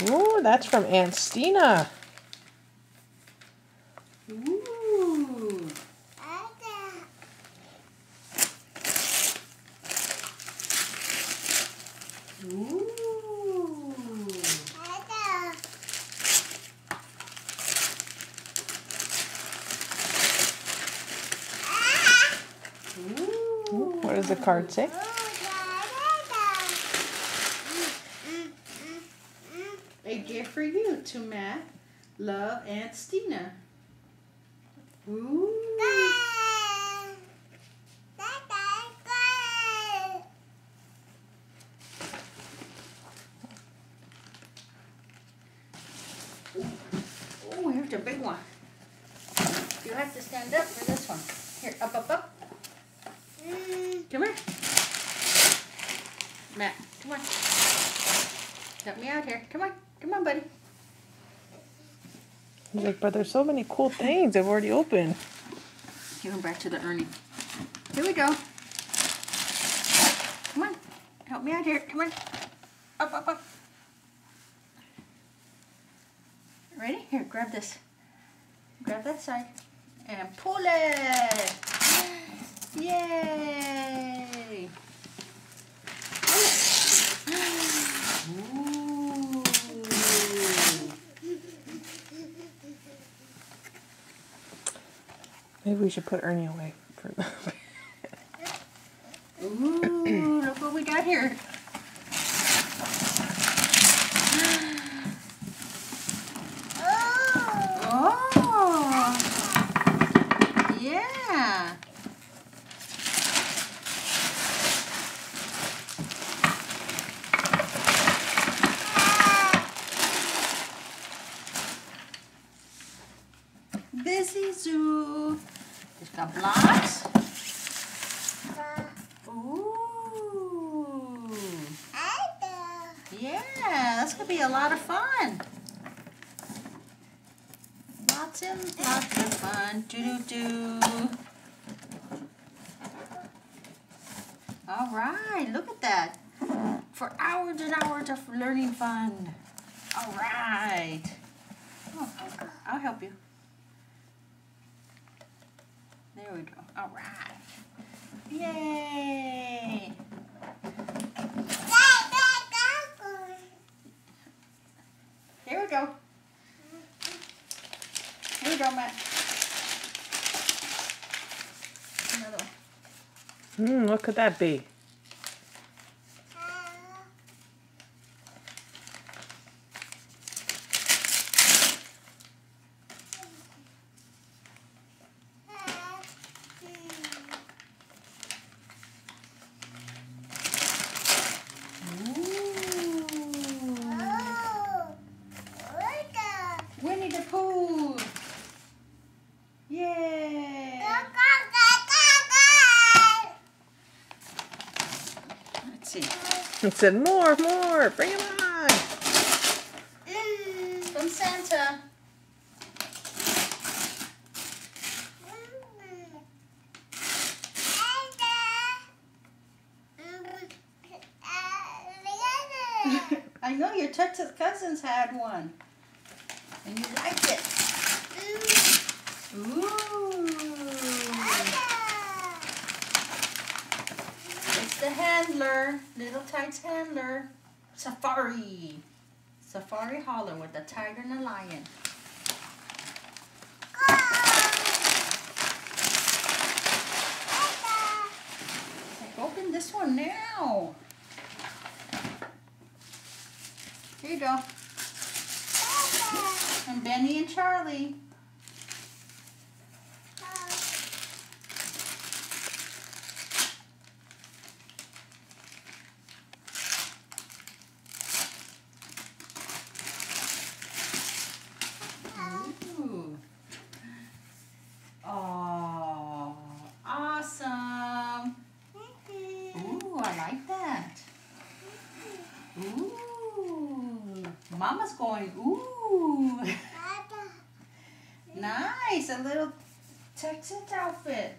Ooh, that's from Aunt Stina. Ooh. Ooh. What does the card say? A gift for you to Matt. Love, Aunt Stina. Ooh. Oh, here's the big one. You have to stand up for this one. Here, up, up, up. Come here. Matt, come on. Help me out here. Come on. Come on, buddy. He's like, but there's so many cool things I've already opened. Give him back to the Ernie. Here we go. Come on. Help me out here. Come on. Up, up, up. Ready? Here, grab this. Grab that side. And pull it. Yay. Ooh. Maybe we should put Ernie away. Ooh, look what we got here. Oh, yeah. Busy Zoo. It's got blocks. Ooh. Yeah, that's gonna be a lot of fun. Lots and lots of fun. Do-do-do. All right, look at that. For hours and hours of learning fun. All right. Oh, I'll help you. There we go. All right. Yay! Here we go. Here we go, Matt. Another one. What could that be? Winnie the Pooh! Yay! Let's see. It said more, bring it on. From Santa. I know your Texas cousins had one. And you liked it. Ooh. It's the handler, Little Tights handler. Safari. Safari Holler with the tiger and the lion. Open this one now. Here you go. And Benny and Charlie. Ooh. Oh, awesome. Ooh, I like that. Ooh. Mama's going, ooh. Nice, a little Texas outfit.